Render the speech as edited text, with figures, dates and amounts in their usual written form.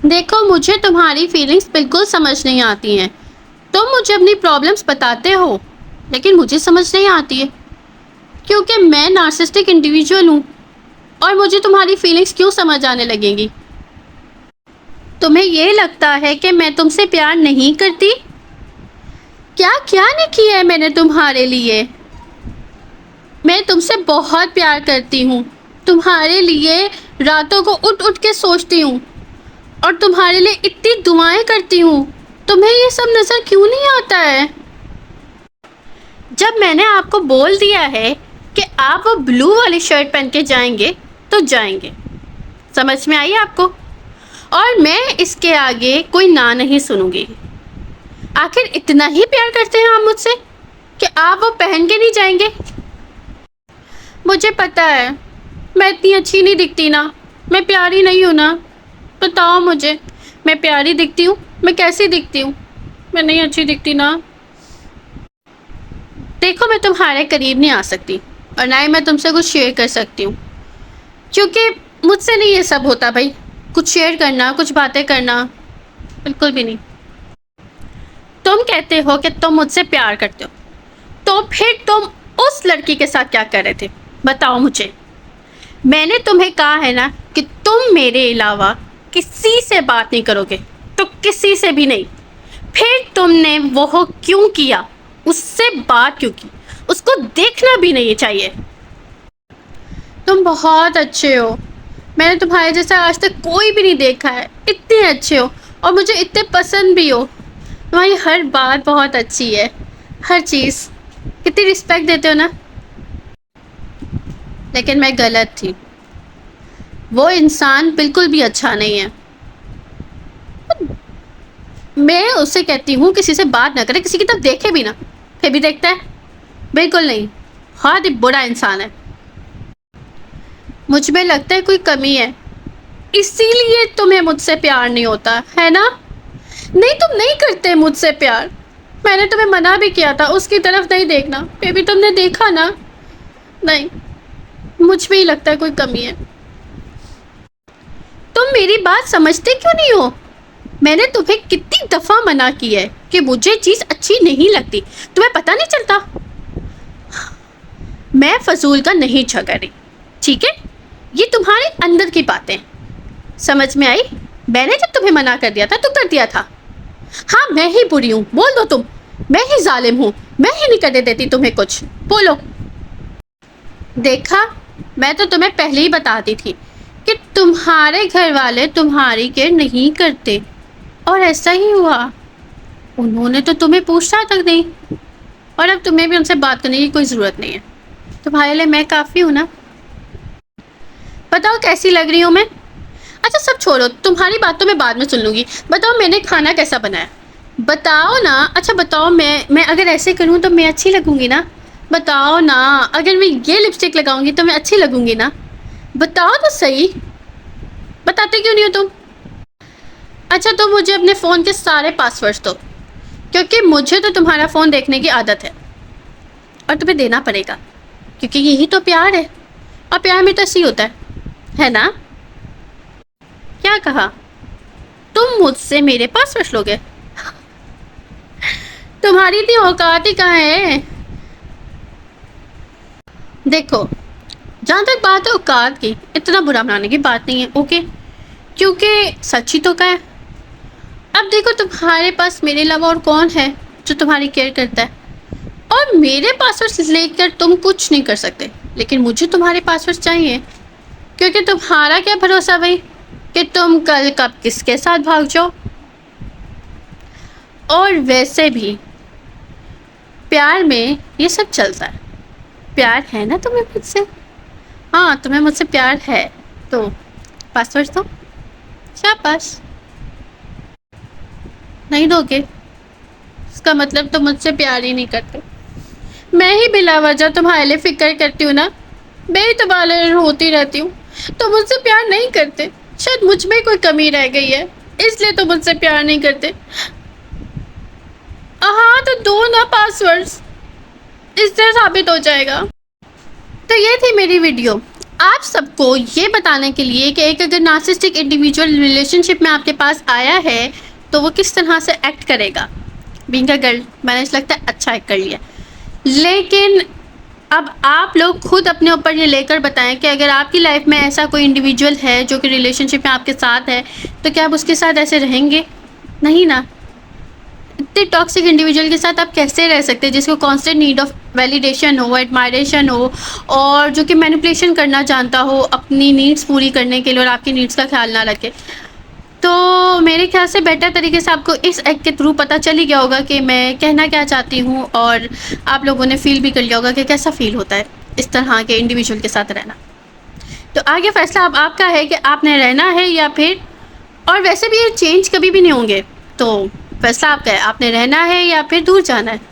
دیکھو مجھے تمہاری فیلنگز بالکل سمجھ نہیں آتی ہیں. تم مجھے اپنی پرابلمس بتاتے ہو لیکن مجھے سمجھ نہیں آتی ہے کیونکہ میں نارسسٹک انڈیویجول ہوں اور مجھے تمہاری فیلنگز کیوں سمجھ آنے لگیں گی؟ تمہیں یہ لگتا ہے کہ میں تم سے پیار نہیں کرتی؟ کیا کیا نہیں کیا ہے میں نے تمہارے لیے؟ میں تم سے بہت پیار کرتی ہوں. تمہارے لیے راتوں کو اٹھ اٹھ کے سوچتی ہوں اور تمہارے لیے اتنی دعائیں کرتی ہوں. تمہیں یہ سب نظر کیوں نہیں آتا ہے؟ جب میں نے آپ کو بول دیا ہے کہ آپ وہ بلو والی شرٹ پہن کے جائیں گے تو جائیں گے. سمجھ میں آئی آپ کو؟ اور میں اس کے آگے کوئی نہ نہیں سنوں گی. آخر اتنا ہی پیار کرتے ہیں آپ مجھ سے کہ آپ وہ پہن کے نہیں جائیں گے؟ مجھے پتا ہے میں اتنی اچھی نہیں دکھتی نا. میں پیاری نہیں ہوں نا. بتاؤ مجھے میں پیاری دکھتی ہوں؟ میں کیسی دکھتی ہوں؟ میں نہیں اچھی دکھتی نا. دیکھو میں تمہارے قریب نہیں آ سکتی اور نہ ہی میں تم سے کچھ شیئر کر سکتی ہوں کیونکہ مجھ سے نہیں یہ سب ہوتا بھائی. کچھ شیئر کرنا، کچھ باتیں کرنا، بالکل بھی نہیں. تم کہتے ہو کہ تم مجھ سے پیار کرتے ہو تو پھر تم اس لڑکی کے ساتھ کیا کر رہے تھے؟ بتاؤ مجھے. میں نے تمہیں کہا ہے نا کہ تم میرے علاوہ کسی سے بات نہیں کرو گے تو کسی سے بھی نہیں. پھر تم نے وہ کیوں کیا؟ اس سے بات کیوں کی؟ اس کو دیکھنا بھی نہیں چاہیے. تم بہت اچھے ہو. میں نے تمہارے جیسا آج تک کوئی بھی نہیں دیکھا ہے. اتنے اچھے ہو اور مجھے اتنے پسند بھی ہو. تمہاری ہر بات بہت اچھی ہے. ہر چیز کتنی رسپیکٹ دیتے ہو نا. لیکن میں غلط تھی. وہ انسان بالکل بھی اچھا نہیں ہے. میں اسے کہتی ہوں کسی سے بات نہ کرے، کسی کی طرف دیکھے بھی نہ. پھر بھی دیکھتا ہے. بالکل نہیں. بہت ہی برا انسان ہے. مجھ میں لگتا ہے کوئی کمی ہے اسی لیے تمہیں مجھ سے پیار نہیں ہوتا ہے نا. نہیں تم نہیں کرتے مجھ سے پیار. میں نے تمہیں منع بھی کیا تھا اس کی طرف نہیں دیکھنا، پھر بھی تم نے دیکھا نا. نہیں، مجھ میں ہی لگتا ہے کوئی کمی ہے. تم میری بات سمجھتے کیوں نہیں ہو؟ میں نے تمہیں کتنی دفعہ منع کی ہے کہ مجھے چیز اچھی نہیں لگتی. تمہیں پتہ نہیں چلتا؟ میں فضول کا نہیں جھگڑ رہی، ٹھیک ہے؟ یہ تمہارے اندر کی باتیں. سمجھ میں آئی؟ میں نے جب تمہیں منع کر دیا تھا تو کر دیا تھا. ہاں میں ہی بری ہوں، بول دو تم. میں ہی ظالم ہوں، میں ہی نہیں کرنے دیتی تمہیں کچھ. بولو. دیکھا، میں تو تمہیں پہلے ہی بتاتی تھی کہ تمہارے گھر والے تمہاری کیئر نہیں کرتے اور ایسا ہی ہوا. انہوں نے تو تمہیں پوچھا تک نہیں اور اب تمہیں بھی ان سے بات کرنے کی کوئی ضرورت نہیں ہے. تمہارے لیے میں کافی ہوں نا. بتاؤ کیسی لگ رہی ہوں میں؟ اچھا سب چھوڑو، تمہاری بات تو میں بعد میں سن لوں گی. بتاؤ میں نے کھانا کیسا بنایا؟ بتاؤ نا. اچھا بتاؤ میں اگر ایسے کروں تو میں اچھی لگوں گی نا. بتاؤ نا. اگر میں یہ لپسٹک لگاؤں گی تو میں اچھی لگوں گی نا. بتاؤ تو صحیح. بتاتے کیوں نہیں ہو تم؟ اچھا تو مجھے اپنے فون کے سارے پاسورڈز دو کیونکہ مجھے تو تمہارا فون دیکھنے کی عادت ہے اور تمہیں دینا پڑے گا کیونکہ یہی تو پیار ہے اور پیار میں تو ایسے ہی ہوتا ہے نا. کیا کہا؟ تم مجھ سے میرے پاسورڈ لوگے؟ تمہاری اتنی اوقات ہی کہاں ہے؟ دیکھو جہاں تک بات ہے اوقات کی، اتنا برا بنانے کی بات نہیں ہے، اوکے؟ کیونکہ سچ ہی تو کا ہے. اب دیکھو تمہارے پاس میرے علاوہ اور کون ہے جو تمہاری کیئر کرتا ہے اور میرے پاسورڈ لے کر تم کچھ نہیں کر سکتے لیکن مجھے تمہارے پاسورڈ چاہیے کیونکہ تمہارا کیا بھروسہ بھائی کہ تم کل کب کس کے ساتھ بھاگ جاؤ. اور ویسے بھی پیار میں یہ سب چلتا ہے. پیار ہے نا تمہیں مجھ سے؟ ہاں تمہیں مجھ سے پیار ہے تو پاسورڈ دو. شاباش. نہیں دو گے اس کا مطلب تم مجھ سے پیار ہی نہیں کرتے. میں ہی بلا وجہ تمہارے لیے فکر کرتی ہوں نا. بے اعتبار ہوتی رہتی ہوں. تم مجھ سے پیار نہیں کرتے. شاید مجھ میں کوئی کمی رہ گئی ہے اس لیے تم مجھ سے پیار نہیں کرتے. ہاں تو دو نا پاسورڈز، اس سے ثابت ہو جائے گا. تو یہ تھی میری ویڈیو. آپ سب کو یہ بتانے کے لیے کہ ایک اگر نارسسٹک انڈیویجول ریلیشن شپ میں آپ کے پاس آیا ہے تو وہ کس طرح سے ایکٹ کرے گا. بینگ اے گرل میں نے لگتا ہے اچھا ایکٹ کر لیا. لیکن اب آپ لوگ خود اپنے اوپر یہ لے کر بتائیں کہ اگر آپ کی لائف میں ایسا کوئی انڈیویجول ہے جو کہ ریلیشن شپ میں آپ کے ساتھ ہے تو کیا آپ اس کے ساتھ ایسے رہیں گے؟ نہیں نا. اتنے ٹاکسک انڈیویجول کے ساتھ آپ کیسے رہ سکتے ہیں جس کو constant need of validation who, admiration ہو، اور جو کہ مینیپولیشن کرنا جانتا ہو اپنی نیڈس پوری کرنے کے لیے اور آپ کی نیڈس کا خیال نہ رکھے. تو میرے خیال سے بیٹر طریقے سے آپ کو اس ایکٹ کے تھرو پتہ چل ہی گیا ہوگا کہ میں کہنا کیا چاہتی ہوں، اور آپ لوگوں نے فیل بھی کر لیا ہوگا کہ کیسا فیل ہوتا ہے اس طرح کے انڈیویجول کے ساتھ رہنا. تو آگے فیصلہ اب آپ کا ہے کہ آپ نے رہنا ہے یا پھر، اور ویسے بھی یہ چینج کبھی بھی نہیں ہوں گے، تو فیصلہ آپ کا ہے، آپ نے رہنا ہے یا پھر دور جانا ہے.